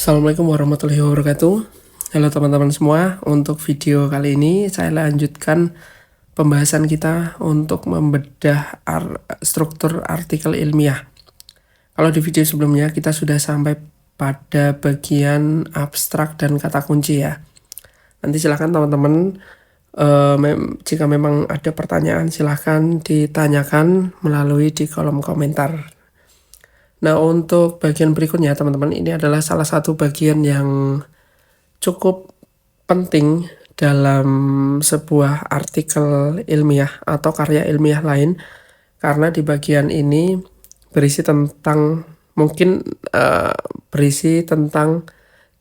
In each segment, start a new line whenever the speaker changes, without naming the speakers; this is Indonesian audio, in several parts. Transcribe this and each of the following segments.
Assalamualaikum warahmatullahi wabarakatuh. Halo teman-teman semua, untuk video kali ini saya lanjutkan pembahasan kita untuk membedah struktur artikel ilmiah. Kalau di video sebelumnya kita sudah sampai pada bagian abstrak dan kata kunci ya. Nanti silahkan teman-teman jika memang ada pertanyaan silahkan ditanyakan melalui di kolom komentar. Nah, untuk bagian berikutnya teman-teman, ini adalah salah satu bagian yang cukup penting dalam sebuah artikel ilmiah atau karya ilmiah lain, karena di bagian ini berisi tentang berisi tentang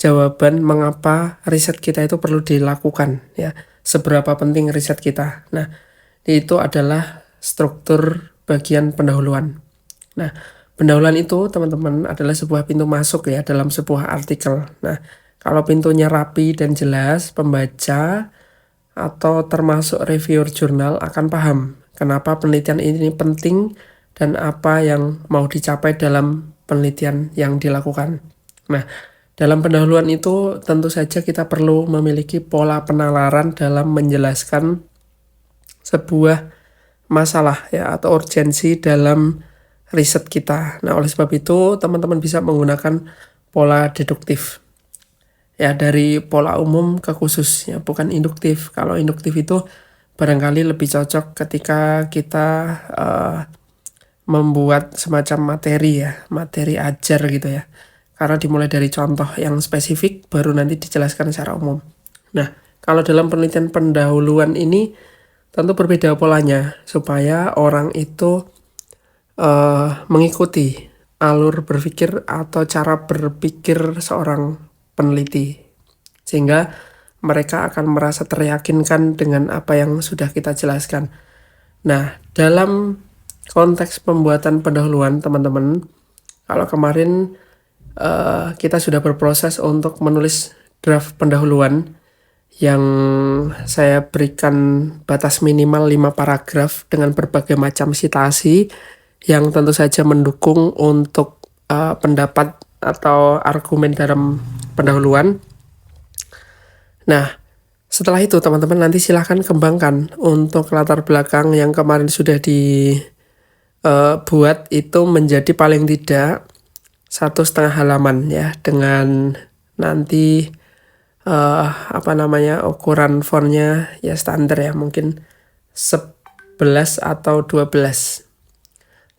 jawaban mengapa riset kita itu perlu dilakukan ya, seberapa penting riset kita. Nah, itu adalah struktur bagian pendahuluan. Nah, pendahuluan itu teman-teman adalah sebuah pintu masuk ya dalam sebuah artikel. Nah, kalau pintunya rapi dan jelas, pembaca atau termasuk reviewer jurnal akan paham kenapa penelitian ini penting dan apa yang mau dicapai dalam penelitian yang dilakukan. Nah, dalam pendahuluan itu tentu saja kita perlu memiliki pola penalaran dalam menjelaskan sebuah masalah ya atau urgensi dalam riset kita. Nah, oleh sebab itu teman-teman bisa menggunakan pola deduktif ya, dari pola umum ke khusus ya, bukan induktif. Kalau induktif itu barangkali lebih cocok ketika kita membuat semacam materi ajar gitu ya, karena dimulai dari contoh yang spesifik baru nanti dijelaskan secara umum. Nah, kalau dalam penelitian pendahuluan ini tentu berbeda polanya supaya orang itu mengikuti alur berpikir atau cara berpikir seorang peneliti, sehingga mereka akan merasa teryakinkan dengan apa yang sudah kita jelaskan. Nah, dalam konteks pembuatan pendahuluan teman-teman, kalau kemarin kita sudah berproses untuk menulis draft pendahuluan yang saya berikan batas minimal 5 paragraf dengan berbagai macam sitasi yang tentu saja mendukung untuk pendapat atau argumen dalam pendahuluan. Nah, setelah itu teman-teman nanti silahkan kembangkan untuk latar belakang yang kemarin sudah dibuat itu menjadi paling tidak 1,5 halaman ya, dengan nanti ukuran fontnya ya standar ya, mungkin 11 atau 12.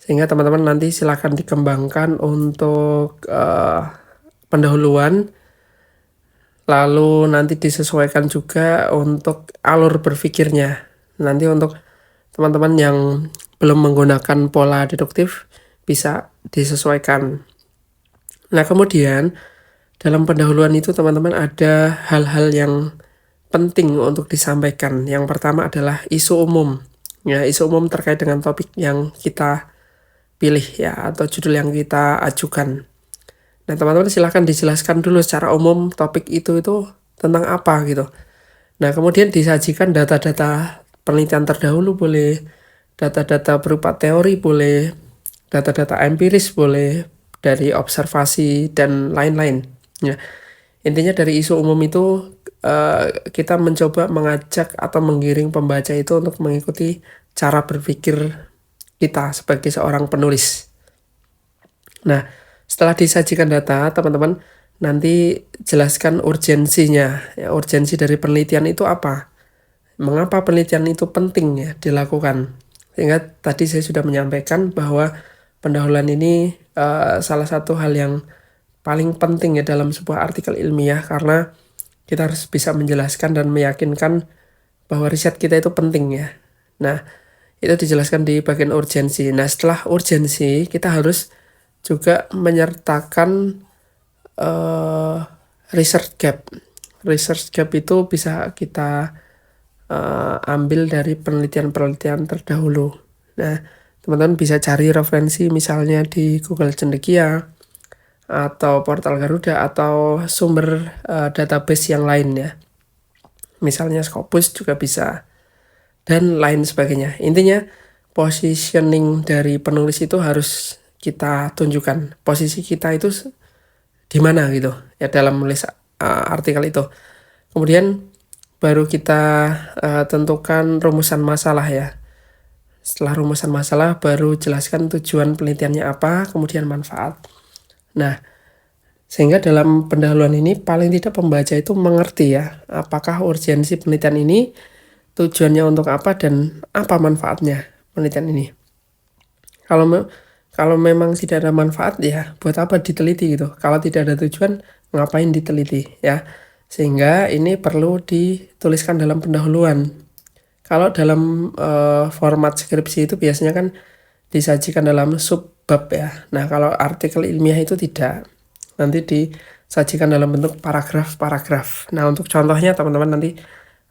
Sehingga teman-teman nanti silakan dikembangkan untuk pendahuluan, lalu nanti disesuaikan juga untuk alur berpikirnya. Nanti untuk teman-teman yang belum menggunakan pola deduktif bisa disesuaikan. Nah, kemudian dalam pendahuluan itu teman-teman ada hal-hal yang penting untuk disampaikan. Yang pertama adalah isu umum. Ya, isu umum terkait dengan topik yang kita pilih ya, atau judul yang kita ajukan. Nah, teman-teman silahkan dijelaskan dulu secara umum topik itu tentang apa gitu. Nah, kemudian disajikan data-data penelitian terdahulu boleh, data-data berupa teori boleh, data-data empiris boleh, dari observasi dan lain-lain. Ya, intinya dari isu umum itu kita mencoba mengajak atau menggiring pembaca itu untuk mengikuti cara berpikir kita sebagai seorang penulis. Nah, setelah disajikan data, teman-teman nanti jelaskan urgensinya. Ya, urgensi dari penelitian itu apa? Mengapa penelitian itu penting ya dilakukan? Sehingga tadi saya sudah menyampaikan bahwa pendahuluan ini salah satu hal yang paling penting ya dalam sebuah artikel ilmiah, karena kita harus bisa menjelaskan dan meyakinkan bahwa riset kita itu penting ya. Nah, itu dijelaskan di bagian urgensi. Nah, setelah urgensi kita harus juga menyertakan research gap. Research gap itu bisa kita ambil dari penelitian-penelitian terdahulu. Nah, teman-teman bisa cari referensi misalnya di Google Cendekia atau portal Garuda atau sumber database yang lain ya. Misalnya Scopus juga bisa, dan lain sebagainya. Intinya positioning dari penulis itu harus kita tunjukkan. Posisi kita itu di mana gitu ya dalam menulis artikel itu. Kemudian baru kita tentukan rumusan masalah ya. Setelah rumusan masalah baru jelaskan tujuan penelitiannya apa, kemudian manfaat. Nah, sehingga dalam pendahuluan ini paling tidak pembaca itu mengerti ya, apakah urgensi penelitian ini, tujuannya untuk apa, dan apa manfaatnya penelitian ini. Kalau memang tidak ada manfaat ya buat apa diteliti gitu. Kalau tidak ada tujuan ngapain diteliti ya. Sehingga ini perlu dituliskan dalam pendahuluan. Kalau dalam format skripsi itu biasanya kan disajikan dalam subbab ya. Nah, kalau artikel ilmiah itu tidak. Nanti disajikan dalam bentuk paragraf-paragraf. Nah, untuk contohnya teman-teman nanti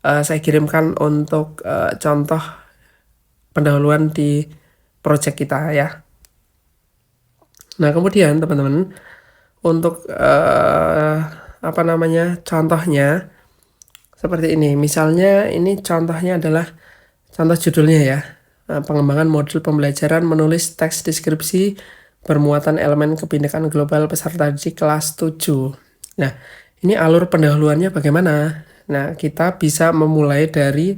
saya kirimkan untuk contoh pendahuluan di project kita ya. Nah, kemudian teman-teman untuk contohnya seperti ini. Misalnya ini contohnya adalah contoh judulnya ya. Pengembangan modul pembelajaran menulis teks deskripsi bermuatan elemen kebinekaan global peserta didik kelas 7. Nah, ini alur pendahuluannya bagaimana? Nah, kita bisa memulai dari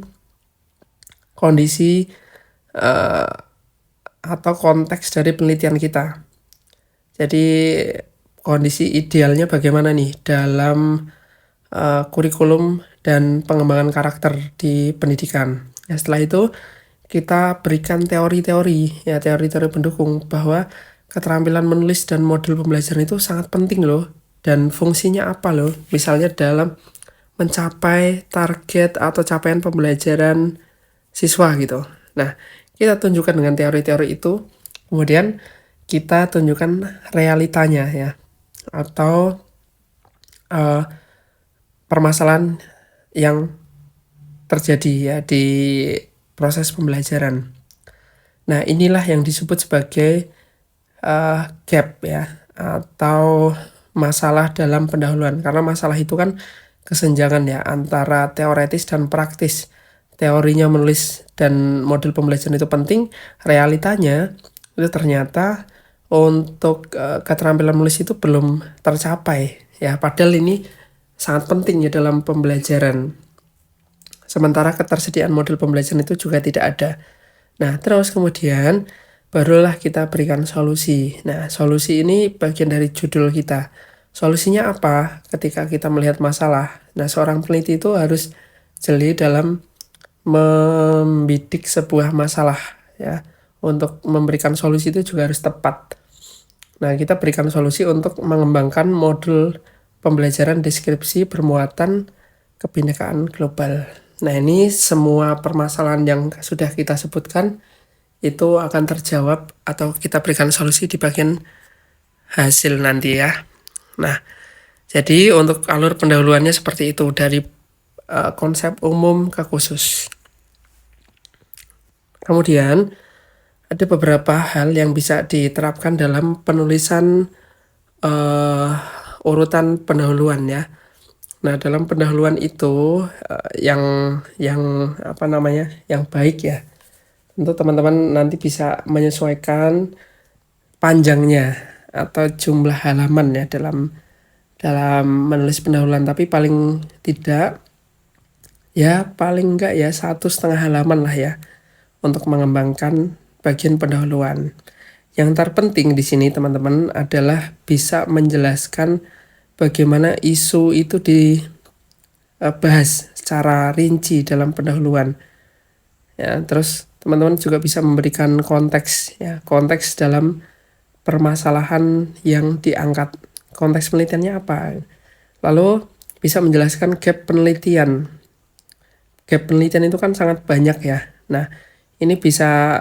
kondisi atau konteks dari penelitian kita. Jadi kondisi idealnya bagaimana nih dalam kurikulum dan pengembangan karakter di pendidikan. Ya, setelah itu kita berikan teori-teori pendukung bahwa keterampilan menulis dan modul pembelajaran itu sangat penting loh, dan fungsinya apa loh, misalnya dalam mencapai target atau capaian pembelajaran siswa gitu. Nah, kita tunjukkan dengan teori-teori itu, kemudian kita tunjukkan realitanya ya, atau permasalahan yang terjadi ya di proses pembelajaran. Nah, inilah yang disebut sebagai gap ya, atau masalah dalam pendahuluan. Karena masalah itu kan kesenjangan ya antara teoretis dan praktis. Teorinya menulis dan modul pembelajaran itu penting, realitanya itu ternyata untuk keterampilan menulis itu belum tercapai ya, padahal ini sangat penting ya dalam pembelajaran. Sementara ketersediaan modul pembelajaran itu juga tidak ada. Nah, terus kemudian barulah kita berikan solusi. Nah, solusi ini bagian dari judul kita. Solusinya apa ketika kita melihat masalah? Nah, seorang peneliti itu harus jeli dalam membidik sebuah masalah ya. Untuk memberikan solusi itu juga harus tepat. Nah, kita berikan solusi untuk mengembangkan modul pembelajaran deskripsi bermuatan kebinekaan global. Nah, ini semua permasalahan yang sudah kita sebutkan itu akan terjawab atau kita berikan solusi di bagian hasil nanti ya. Nah, jadi untuk alur pendahuluannya seperti itu, dari konsep umum ke khusus. Kemudian ada beberapa hal yang bisa diterapkan dalam penulisan urutan pendahuluan ya. Nah, dalam pendahuluan itu yang baik ya. Tentu teman-teman nanti bisa menyesuaikan panjangnya atau jumlah halaman ya dalam menulis pendahuluan, tapi paling tidak ya paling enggak ya 1,5 halaman lah ya untuk mengembangkan bagian pendahuluan. Yang terpenting di sini teman-teman adalah bisa menjelaskan bagaimana isu itu dibahas secara rinci dalam pendahuluan. Ya, terus teman-teman juga bisa memberikan konteks ya, konteks dalam permasalahan yang diangkat. Konteks penelitiannya apa? Lalu bisa menjelaskan gap penelitian. Gap penelitian itu kan sangat banyak ya. Nah, ini bisa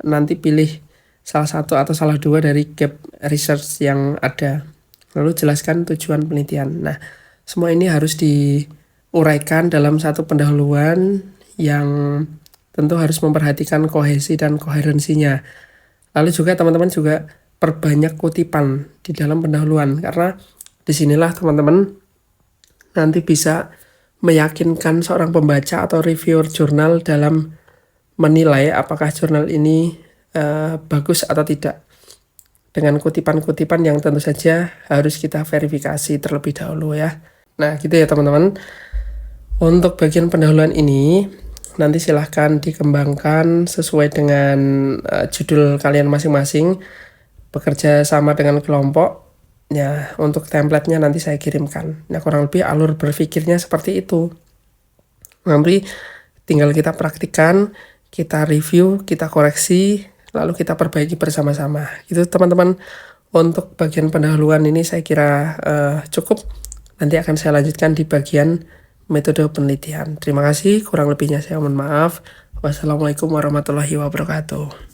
nanti pilih salah satu atau salah dua dari gap research yang ada. Lalu jelaskan tujuan penelitian. Nah, semua ini harus diuraikan dalam satu pendahuluan yang tentu harus memperhatikan kohesi dan koherensinya. Lalu juga teman-teman juga perbanyak kutipan di dalam pendahuluan, karena disinilah teman-teman nanti bisa meyakinkan seorang pembaca atau reviewer jurnal dalam menilai apakah jurnal ini bagus atau tidak. dengan kutipan-kutipan yang tentu saja harus kita verifikasi terlebih dahulu ya. Nah gitu ya teman-teman. Untuk bagian pendahuluan ini nanti silahkan dikembangkan sesuai dengan judul kalian masing-masing, bekerja sama dengan kelompok. Ya, untuk template-nya nanti saya kirimkan. Nah, kurang lebih alur berpikirnya seperti itu. Nanti tinggal kita praktikkan, kita review, kita koreksi, lalu kita perbaiki bersama-sama. Itu teman-teman, untuk bagian pendahuluan ini saya kira cukup. Nanti akan saya lanjutkan di bagian metode penelitian. Terima kasih, kurang lebihnya saya mohon maaf. Wassalamualaikum warahmatullahi wabarakatuh.